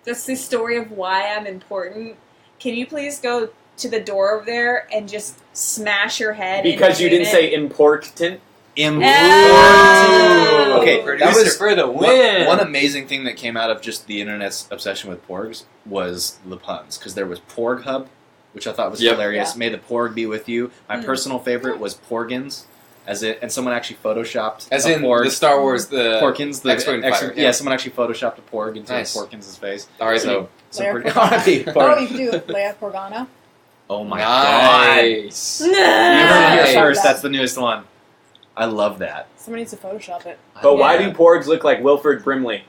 That's the story of why I'm important. Can you please go to the door over there and just smash your head? Because you into didn't it? say important. important. Oh. Okay, that Producer was for the win. one amazing thing that came out of just the internet's obsession with porgs was the puns, because there was Porg Hub, which I thought was Yep. hilarious. Yeah. May the porg be with you. My Mm. personal favorite was Porgins, and someone actually photoshopped As a in Porg. the Star Wars, the Porkins, the X-Wing fighter. yeah, someone actually photoshopped a Porg into Nice. Porkins' face. R.I.P. So, some Leia pretty Porgana. R.I.P. Oh, Porg. you can do Leia Porgana. Oh my god! You Nice. heard it here Nice. first. That's the newest one. I love that. Someone needs to Photoshop it. But why Yeah. do Porgs look like Wilford Brimley?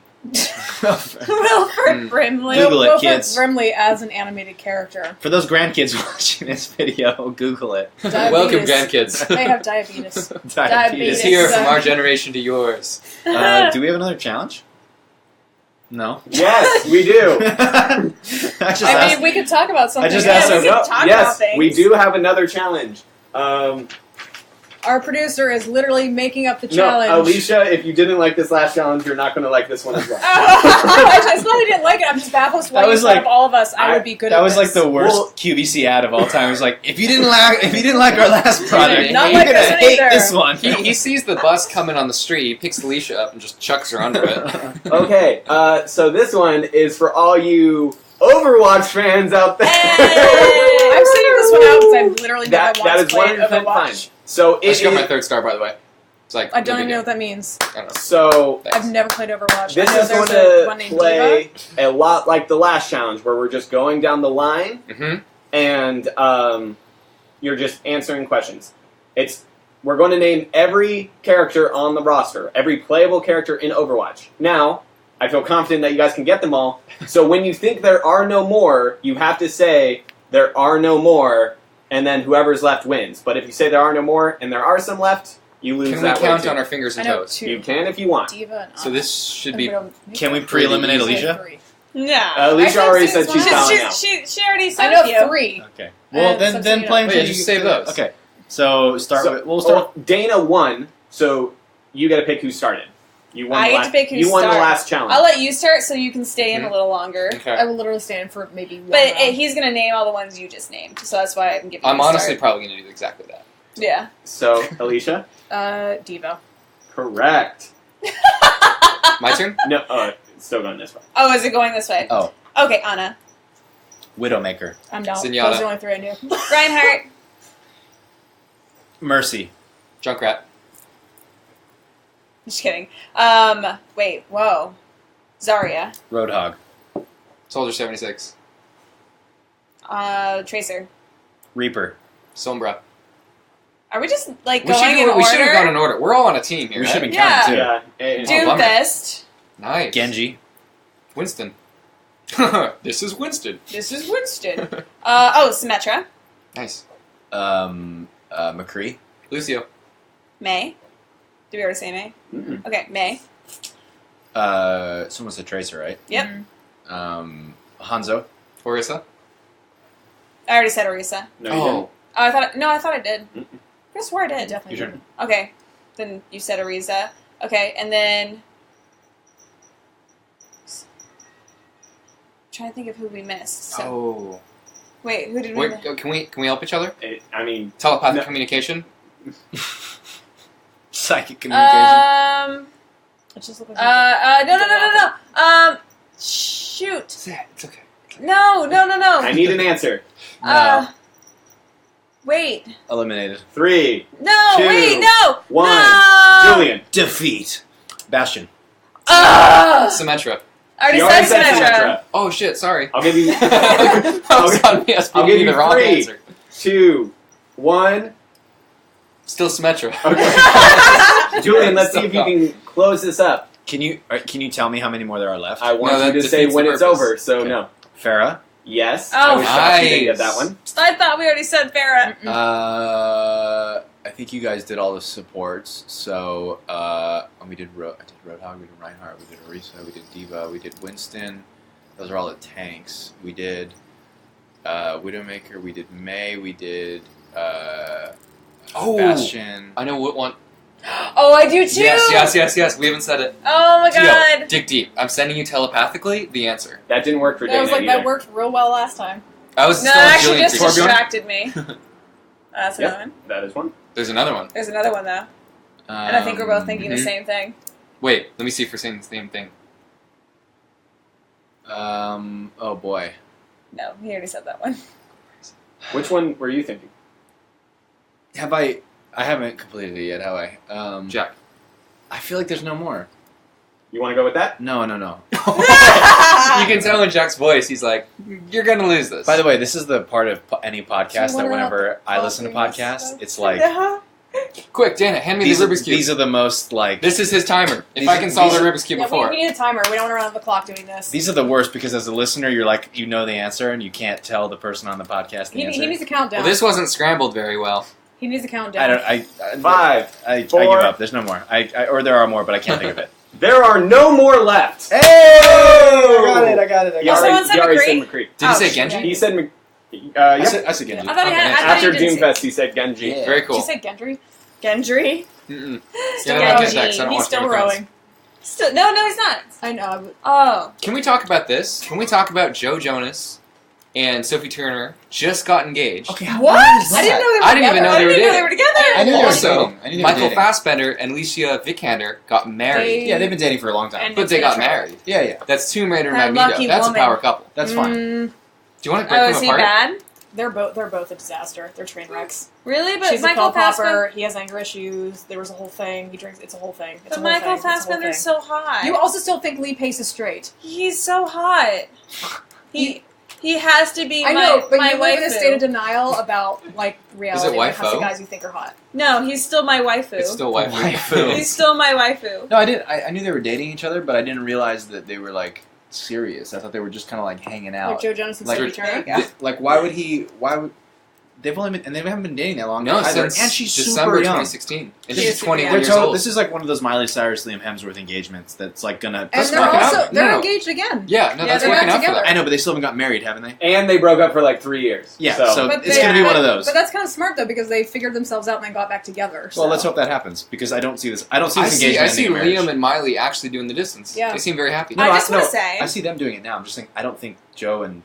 Wilford Brimley. Google it, Wilford kids. Brimley as an animated character. For those grandkids watching this video, Google it. Welcome, Diabetes. grandkids. They have diabetes. Diabetes. It's here from our generation to yours. Do we have another challenge? No. Yes, we do. I mean, we could talk about something. I just Yeah, asked we her. can No, talk yes, about things. we do have another challenge. Our producer is literally making up the No, challenge. Alicia, if you didn't like this last challenge, you're not going to like this one as well. It's not that I didn't like it. I'm just baffled why That you was thought like- of all of us. I would be good That at was this. like the worst Well- QVC ad of all time. It was like, if you didn't like our last product, Not you're like gonna this one hate either. this one. He sees the bus coming on the street, he picks Alicia up and just chucks her under it. Okay, so this one is for all you Overwatch fans out there. Hey! I'm sitting this one out because I've literally that never once is played 100% fine. Overwatch. So I it just got my is, third star, by the way. It's like I don't no even big know deal. what that means. I don't know. so Thanks. I've never played Overwatch. this I know is going there's one to named play a lot like the last challenge, where we're just going down the line Mhm. and you're just answering questions. We're going to name every character on the roster, every playable character in Overwatch. Now, I feel confident that you guys can get them all. So when you think there are no more, you have to say there are no more, and then whoever's left wins. But if you say there are no more and there are some left, you lose Can we that way count too. on our fingers I and know toes? two. You can if you want. Diva and So Ana. this should And be. we don't- Can we pre-eliminate Pretty Alicia? Three. No. Alicia I already haven't said seen she's this one. bowing out. She already said I know a few. three. Okay. Well, And then something play else. until Yeah, just save those. Okay. So start So- with. We'll start. Well, Dana won, so you got to pick who started. You won. I the get last, to pick who You won the starts. last challenge. I'll let you start so you can stay in a little longer. Okay. I will literally stand for maybe one But round. he's gonna name all the ones you just named, so that's why I'm giving. I'm you a honestly start. probably going to do exactly that. Yeah. So, Alicia, Diva. correct. My turn? No, it's still going this way. Oh, is it going this way? Oh. Okay, Anna. Widowmaker. I'm down. Zenyatta. Those are the only three I knew. Reinhardt. Mercy. Junkrat. Just kidding. Wait. Whoa. Zarya. Roadhog. Soldier 76. Tracer. Reaper. Sombra. Are we just like We should, going in we should have order? gone in order. We're all on a team here. We right? should have been Yeah. counting too. Yeah. bummer. Doomfist. Nice. Genji. Winston. This is Winston. This is Winston. Symmetra. Nice. McCree. Lucio. May. Did we already say May? Mm-mm. Okay, May. Someone said Tracer, right? Yep. Mhm. Hanzo. Orisa. I already said Orisa. No, you Oh. Oh, I thought I did. Mm-mm. I could swear I did. Definitely Your didn't. Okay. Then you said Ariza. Okay, and then trying to think of who we missed. So Oh. wait, who did we? Wait, can we help each other? I mean, Telepathic No. communication. Psychic communication. It just looked like no. Shoot. It's okay. No. I need an answer. No. Wait. Eliminated. 3, No. 2, Wait. No. 1. No. Julian. Defeat. Bastion. Symmetra. I already You said said Symmetra. Symmetra. Oh shit, sorry. I'll give you That was on me. I was I'll giving give you you the wrong 3, answer. 2, 1. Still Symmetra. Okay. Julian, let's see if you can close this up. Can you tell me how many more there are left? I want No, you that to say defeats when the it's purpose. over, so Okay. no. Farah. Yes. Oh. I was shocked you didn't get Nice. that one. I thought we already said Farah. I think you guys did all the supports. So we did I did Roadhog, we did Reinhardt, we did Orisa, we did Diva, we did Winston. Those are all the tanks. We did Widowmaker, we did May, we did Bastion. I know what one. Oh, I do too. Yes. We haven't said it. Oh my god. Yo, dig deep. I'm sending you telepathically the answer. That didn't work for That Dana was like either. that worked real well last time. I was No, still it with actually Julian just for Torbjorn. distracted me. That's Yep. another one. That is one. There's another one. There's another one though, and I think we're both thinking the mhm. same thing. Wait, let me see if we're saying the same thing. Oh boy. No, he already said that one. Which one were you thinking? Have I I haven't completed it yet, have I? Jack. I feel like there's no more. You want to go with that? No. You can tell in Jack's voice, he's like, "You're gonna lose this." By the way, this is the part of any podcast So that what whenever about I listen to copying podcasts, stuff? it's like quick, Dana, hand me the Rubik's Cube. these are the most like This is his timer. If These I are- can solve the these are- Rubik's Cube Yeah, before. we need a timer. We don't want to run out the clock doing this. these are the worst because as a listener, you're like you know the answer and you can't tell the person on the podcast the He answer. needs to count down. Well, this wasn't scrambled very well. He needs to count I down. don't. I 5. I 4. give up. There's no more. Or there are more, but I can't think of it. There are no more left. Hey! I got it. He Oh, someone already, said he already McCree? said McCree. Did you say Oh, Genji? He said Mc... I yep. said Genji. I thought he Okay, had. nice. I thought After he did say Doomfest, he said Genji. Yeah. Very Did cool. you say Gendry? Gendry. Mm-mm. Still Yeah, rowing. okay, Jack, so I don't He's watch still Game of Thrones. rowing. Still, no, he's not. I know. Oh, Can we talk about this? Can we talk about Joe Jonas and Sophie Turner just got engaged? Okay, What? I didn't know they were I didn't even know I they were didn't know they dating. were together. I knew they were Also, dating. I knew they were Michael dating. Fassbender and Alicia Vikander got married. Yeah, they've been dating for a long time. And- But they got married. Yeah. That's Tomb Raider and That Magneto. lucky That's woman. a power couple. That's fine. Do you want to break Oh, them is he apart? bad? They're both a disaster. They're train wrecks. Really? But She's a Michael pill popper. Fassbender. He has anger issues. There was a whole thing. He drinks. It's a whole thing. It's But a whole Michael thing. It's a whole Fassbender's thing. so hot. You also still think Lee Pace is straight. He's so hot. He has to be I know, but my you live in a waifu. state of denial about like reality when it comes to waifu? guys you think are hot. No, he's still my waifu. It's still waifu. Waifu. He's still my waifu. No, I didn't. I knew they were dating each other, but I didn't realize that they were like serious. I thought they were just kind of like hanging out. Like Joe Jonas and Like- Sophie Turner. Yeah. Like, why would he? Why would they've only been and they haven't been dating that long? No, either. since And she's December super young. 2016. And She she's is 21 super years young. old. This is like one of those Miley Cyrus, Liam Hemsworth engagements that's like gonna. And that's they're working also out. they're No. engaged again. Yeah, no, Yeah, that's they're working back out for together. them. I know, but they still haven't got married, haven't they? And they broke up for like 3 years. Yeah, So, so But it's they- gonna be one of those. But that's kind of smart though because they figured themselves out and then got back together. Well, so. let's hope that happens because I don't see this. I don't see I this see engagement. Liam ending in marriage. and Miley actually doing the distance. Yeah. They seem very happy. No, I just want no, to say. I see them doing it now. I'm just saying. I don't think Joe and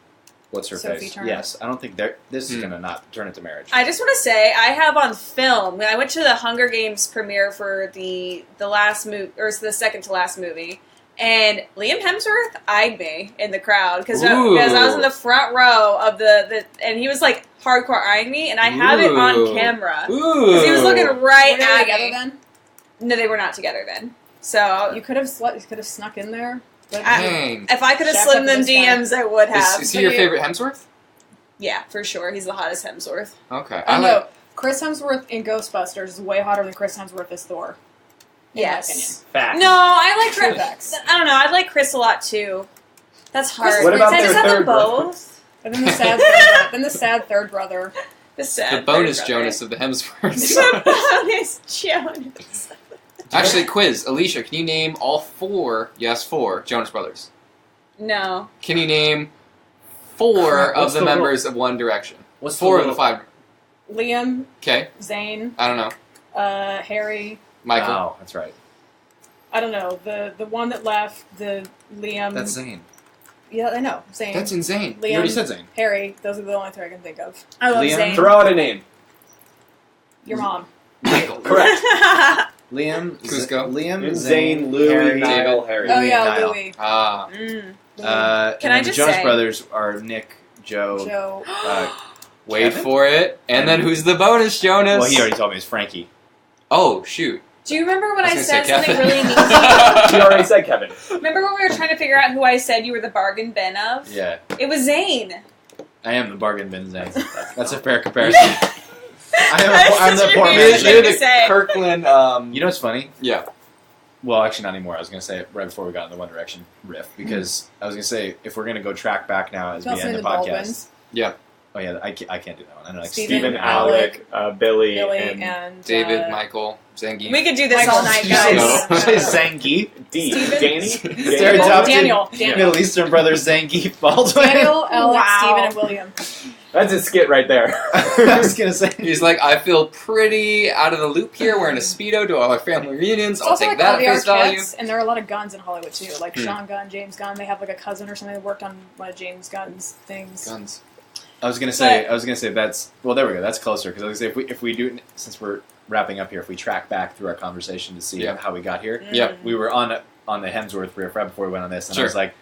what's her Sophie face. Turner. Yes, I don't think they're. This is Hmm. gonna not turn into marriage. I just want to say I have on film when I went to the Hunger Games premiere for the last movie or it's the second to last movie, and Liam Hemsworth eyed me in the crowd because I was in the front row of the and he was like hardcore eyeing me, and I have it on Ooh. camera Ooh. because he was looking right Were they at together me. then? No, they were not together then. So You could have snuck in there. But Dang. if I could have Chef slid up them this guy. DMs, I would have. Is he your favorite Hemsworth? Yeah, for sure. He's the hottest Hemsworth. Okay. I I know like. Chris Hemsworth in Ghostbusters is way hotter than Chris Hemsworth as Thor. In my opinion. Yes. fact. No, I like True Chris. facts. I don't know. I like Chris a lot too. That's hard. What about Can I their just have them third brother? both? And then the sad third, then the sad third brother. The sad The bonus third Jonas of the Hemsworths. brother. The bonus Jonas. Actually, quiz. Alicia, can you name all four Jonas Brothers? No. Can you name four Crap, of what's the the members of One Direction? What's Four the of the five. Liam, Okay. Zayn, I don't know. Harry. Michael. Wow, that's right. I don't know the one that left. The Liam. That's Zane. Yeah, I know. Zayn. That's insane. Liam. You already said Zane. Harry. Those are the only three I can think of. I love Liam? Zayn. Throw out a name. Your mom. Michael. Correct. Liam, Cusco. Liam, Zane, Louie, Harry, Niall, Harry. Oh Louis yeah, and Niall. Louis. Ah. Mm. Louis. Can and I then just the Jonas say- Brothers are Nick, Joe. Joe. Wait Kevin? for it. And then who's the bonus Jonas? Well, he already told me it's Frankie. Oh, shoot. Do you remember when I I, was gonna said say something Kevin. really mean to She already said Kevin. you? Remember when we were trying to figure out who I said you were the bargain bin of? Yeah, It was Zayn. I am the bargain bin Zane. That's a fair comparison. That's I'm such the a poor weird man. thing to say. Kirkland. You know what's funny? Yeah. Well, actually, not anymore. I was going to say it right before we got in the One Direction riff because I was going to say if we're going to go track back now as we Also end the the podcast. Baldwins. Oh yeah, I can't do that one. I know like Steven, Stephen, Alec, Alec, Billy, Billy, and and David, Michael, Zangief. We could do this Michael all night, Knight. guys. Zangief. D. Steven? Danny? Stereotype. Daniel. Middle Eastern brothers Zangief Baldwin. Daniel, Alex, Wow. Steven, and William. That's a skit right there. I was going to say. He's like, I feel pretty out of the loop here. We're in a Speedo to all our family reunions. It's I'll also take like that all at the face value. Arquettes, and there are a lot of Guns in Hollywood too, like Hmm. Sean Gunn, James Gunn. They have like a cousin or something that worked on one of James Gunn's things. Guns. I was gonna say that's well. There we go. That's closer because I was gonna say if we do since we're wrapping up here, if we track back through our conversation to see Yeah. how we got here, Yeah. we were on the Hemsworth riff right before we went on this, and I Sure. was like,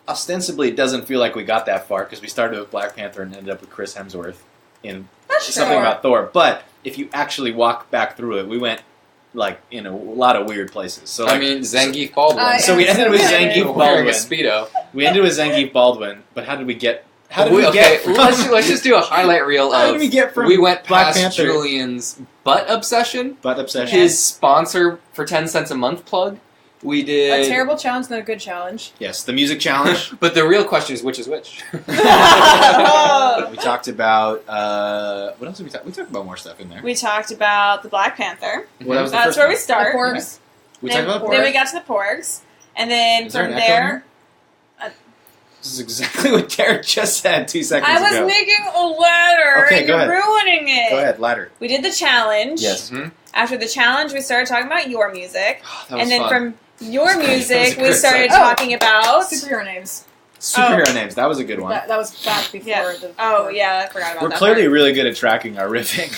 ostensibly, it doesn't feel like we got that far because we started with Black Panther and ended up with Chris Hemsworth in watched something Thor. about Thor. But if you actually walk back through it, we went like in a lot of weird places. So like, I mean, Zangief Baldwin. So we ended with Zangief wearing a Baldwin. Speedo. We ended with Zangief Baldwin. But how did we get? How did Okay, we get? let's just do a highlight reel How of. did we get from We went Black past Panther? Julian's butt obsession. Butt obsession. His sponsor for 10 cents a month plug. We did A terrible challenge, not a good challenge. Yes, the music challenge. But the real question is which is which. We talked about what else did we talk? We talked about more stuff in there. We talked about the Black Panther. Well, that was the That's first where one. we start. The Porgs. We then, talked about then Porg. we got to the Porgs, and then Is there from an echo there, This is exactly what Derek just said 2 seconds I was ago. making a ladder, Okay, and go you're ahead. ruining it. Go ahead, ladder. We did the challenge. Yes. Mhm. After the challenge, we started talking about your music, That was and then fun. from your That was music, a we good started segue. talking about. Superhero names. Superhero names. That was a good one. That was back before Yeah. the. Oh yeah, I forgot about We're that. clearly part. really good at tracking our riffing.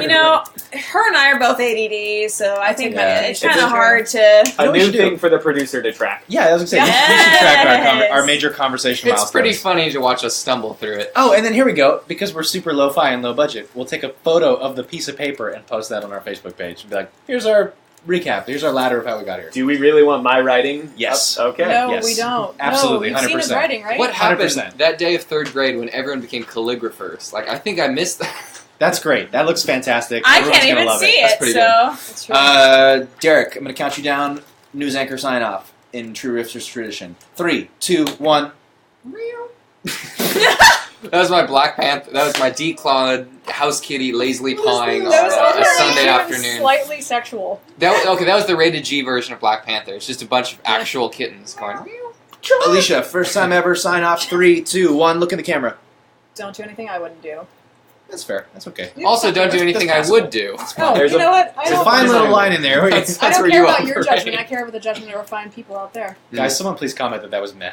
You know, her and I are both ADD, so I think Yeah. it's It's kind a- of hard to. A know what we new should do? thing for the producer to track. Yeah, I was gonna say we should track our Yes. major conversation It's milestones. pretty funny to watch us stumble through it. Oh, and then here we go. Because we're super lo-fi and low budget, we'll take a photo of the piece of paper and post that on our Facebook page and be like, "Here's our recap. Here's our ladder of how we got here." Do we really want my writing? Yes. Up? Okay. No, Yes. we don't. Absolutely, no, you've seen his 100%. writing, right? What happened 100%. that day of 3rd grade when everyone became calligraphers? Like, I think I missed that. That's great. That looks fantastic. I Everyone's can't gonna even love see That's it, pretty so. That's true. Derek, I'm going to count you down. News anchor sign off in true Riffsters tradition. 3, 2, 1. That was my Black Panther. That was my declawed house kitty lazily pawing on that was a already Sunday even afternoon. slightly sexual. That was the rated G version of Black Panther. It's just a bunch of actual kittens going. Alicia, first time ever, sign off. 3, 2, 1. Look in the camera. Don't do anything I wouldn't do. That's fair. That's okay. Also, don't do That's anything I possible. would do. Oh, There's you know what? I It's a don't, fine There's little a- line in there. That's I don't where care you about your operate. judgment. I care about the judgment of refined people out there. Guys, someone please comment that was meh.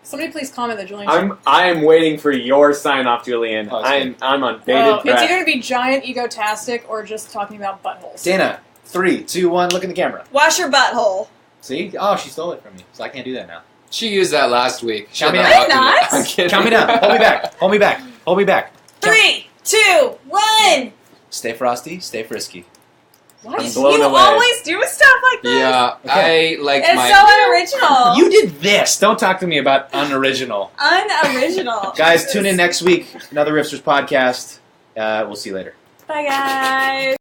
Somebody please comment that Julian. I am waiting for your sign off, Julian. Oh, it's I'm on Oh, bated it's breath. either to be giant egotastic or just talking about buttholes. Dana, 3, 2, 1. Look in the camera. Wash your butthole. See? Oh, she stole it from me. So I can't do that now. She used that last week. Count me Shut down. up. Did I not? I'm kidding. Count me down. Hold me back. Hold me back. Hold me back. 3, 2, 1. Stay frosty. Stay frisky. What? I'm blown You away. always do stuff like this. Yeah, Okay. I liked It's my. so unoriginal. You did this. Don't talk to me about unoriginal. Unoriginal. Guys, tune in next week. Another Riffsters podcast. We'll see you later. Bye, guys.